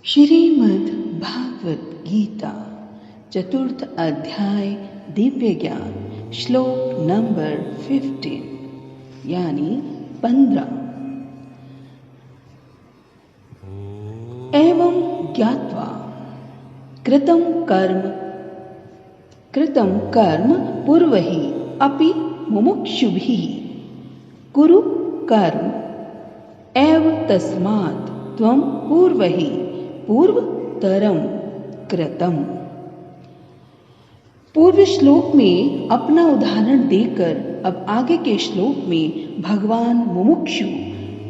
श्रीमद् भागवत गीता चतुर्थ अध्याय दिव्य ज्ञान श्लोक नंबर 15 यानी 15। एवं ज्ञात्वा कृतं कर्म पूर्वहि अपि मुमुक्षुभिः कुरु कर्म एव तस्मात् त्वं पूर्वहि पूर्वतरम कृतम्। पूर्व श्लोक में अपना उदाहरण देकर अब आगे के श्लोक में भगवान मुमुक्षु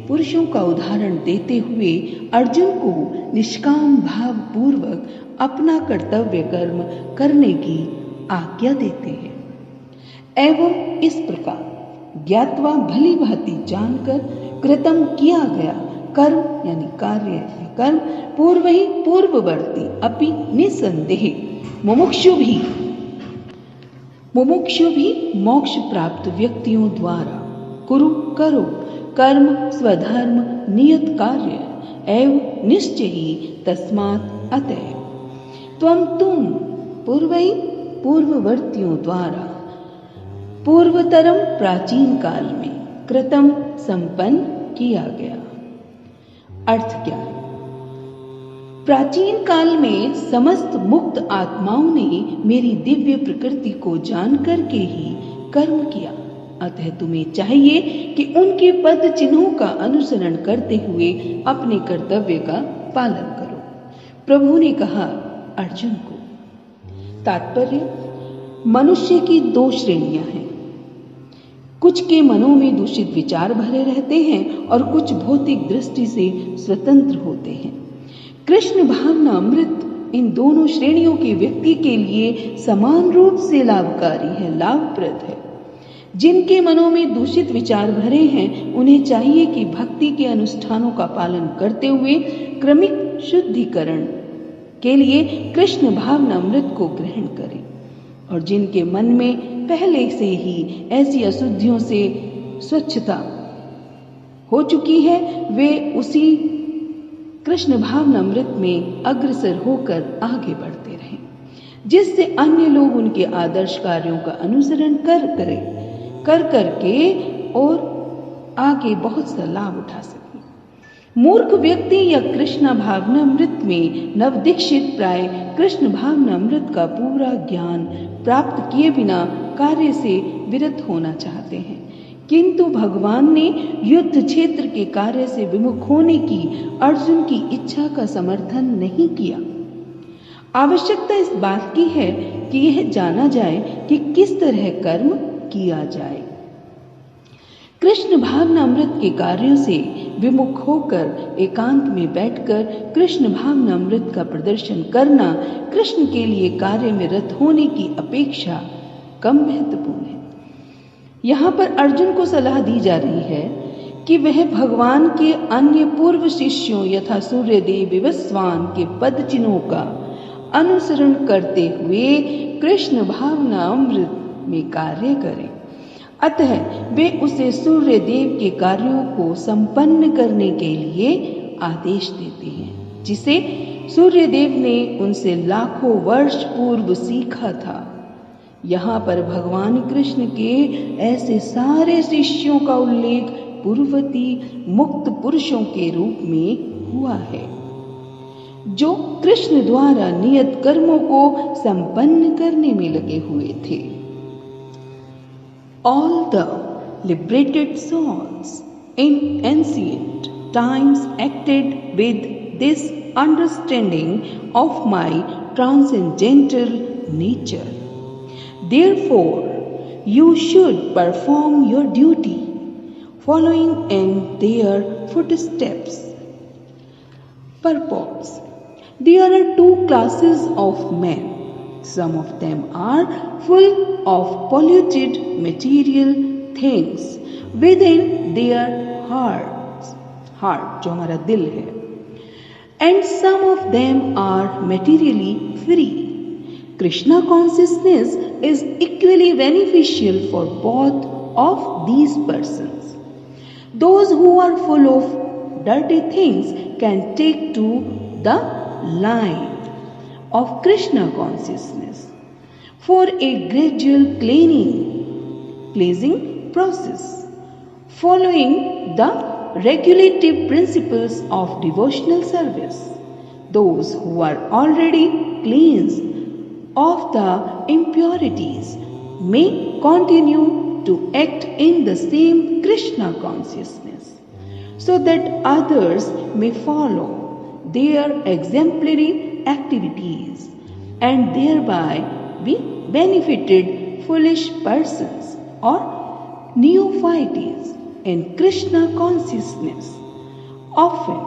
पुरुषों का उदाहरण देते हुए अर्जुन को निष्काम भाव पूर्वक अपना कर्तव्य कर्म करने की आज्ञा देते हैं। एवं इस प्रकार ज्ञात्वा भली भांति जानकर कृतम किया गया कर्म यानी कार्य कर्म पूर्व ही पूर्ववर्ती अपि निसंदेह मुमुक्षु भी मोक्ष प्राप्त व्यक्तियों द्वारा करो कर्म स्वधर्म नियत कार्य एवं निश्चय ही तस्मात् अतः तुम पूर्व ही पूर्ववर्तियों द्वारा पूर्वतरम प्राचीन काल में कृतम संपन्न किया गया। अर्थ क्या है? प्राचीन काल में समस्त मुक्त आत्माओं ने मेरी दिव्य प्रकृति को जान करके ही कर्म किया, अतः तुम्हें चाहिए कि उनके पद चिन्हों का अनुसरण करते हुए अपने कर्तव्य का पालन करो। प्रभु ने कहा अर्जुन को। तात्पर्य, मनुष्य की दो श्रेणियां हैं। कुछ के मनों में दूषित विचार भरे रहते हैं और कुछ भौतिक दृष्टि से स्वतंत्र होते हैं। कृष्ण भावना अमृत इन दोनों श्रेणियों के व्यक्ति के लिए समान रूप से लाभकारी है, लाभप्रद है। जिनके मनों में दूषित विचार भरे हैं उन्हें चाहिए कि भक्ति के अनुष्ठानों का पालन करते हुए क्रमिक शुद्धिकरण के लिए कृष्ण भावना अमृत को ग्रहण करें, और जिनके मन में पहले से ही ऐसी अशुद्धियों से स्वच्छता हो चुकी है वे उसी कृष्ण भावना अमृत में अग्रसर होकर आगे बढ़ते रहें, जिससे अन्य लोग उनके आदर्श कार्यों का अनुसरण करके और आगे बहुत सा लाभ उठा सकें। मूर्ख व्यक्ति या कृष्ण भावना अमृत में नवदीक्षित प्राय कृष्ण भावना अमृत का पूरा ज्ञान प्राप्त किए बिना कार्य से विरत होना चाहते हैं, किंतु भगवान ने युद्ध क्षेत्र के कार्य से विमुख होने की अर्जुन की इच्छा का समर्थन नहीं किया। आवश्यकता इस बात की है कि यह जाना जाए कि किस तरह कर्म किया जाए। कृष्ण भावना अमृत के कार्यों से विमुख होकर एकांत में बैठकर कृष्ण भावना अमृत का प्रदर्शन करना कृष्ण के लिए कार्य में रत होने की अपेक्षा कम महत्वपूर्ण है। यहाँ पर अर्जुन को सलाह दी जा रही है कि वह भगवान के अन्य पूर्व शिष्यों यथा सूर्यदेव विवस्वान के पद चिन्हों का अनुसरण करते हुए कृष्ण भावना अमृत में कार्य करें। अतः वे उसे सूर्यदेव के कार्यों को संपन्न करने के लिए आदेश देते हैं, जिसे सूर्यदेव ने उनसे लाखों वर्ष पूर्व सीखा था। यहाँ पर भगवान कृष्ण के ऐसे सारे शिष्यों का उल्लेख पूर्ववर्ती मुक्त पुरुषों के रूप में हुआ है, जो कृष्ण द्वारा नियत कर्मों को संपन्न करने में लगे हुए थे। All the liberated souls in ancient times acted with this understanding of my transcendental nature. Therefore, you should perform your duty, following in their footsteps. Purpose. There are two classes of men. Some of them are full of polluted material things within their heart जो हमारा दिल है, and some of them are materially free. Krishna consciousness is equally beneficial for both of these persons. Those who are full of dirty things can take to the life of Krishna consciousness for a gradual cleansing process, following the regulative principles of devotional service. Those who are already cleansed of the impurities may continue to act in the same Krishna consciousness, so that others may follow their exemplary activities and thereby be benefited. Foolish persons or neophytes in Krishna consciousness often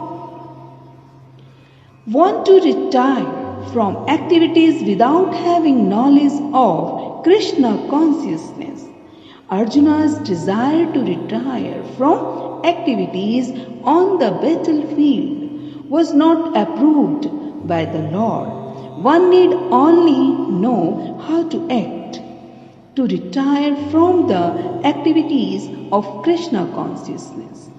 want to retire from activities without having knowledge of Krishna consciousness. Arjuna's desire to retire from activities on the battlefield was not approved by the Lord. One need only know how to act to retire from the activities of Krishna consciousness,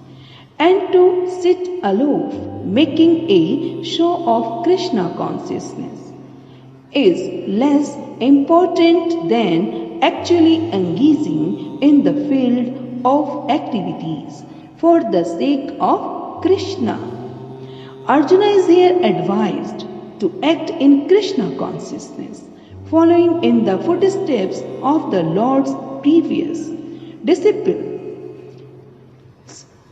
and to sit aloof, making a show of Krishna consciousness, is less important than actually engaging in the field of activities for the sake of Krishna. Arjuna is here advised to act in Krishna consciousness, following in the footsteps of the Lord's previous disciple,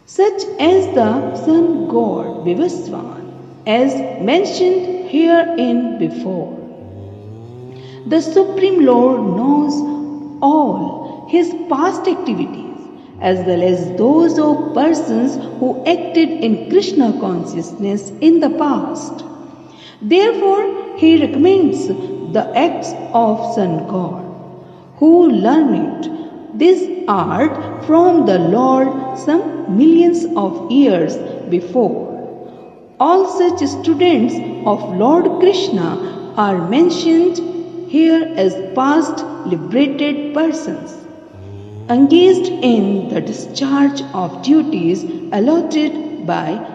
such as the sun god Vivasvan, as mentioned herein before. The Supreme Lord knows all his past activities as well as those of persons who acted in Krishna consciousness in the past. Therefore, he recommends the acts of sun god, who learned this art from the Lord some millions of years before. All such students of Lord Krishna are mentioned here as past liberated persons, engaged in the discharge of duties allotted by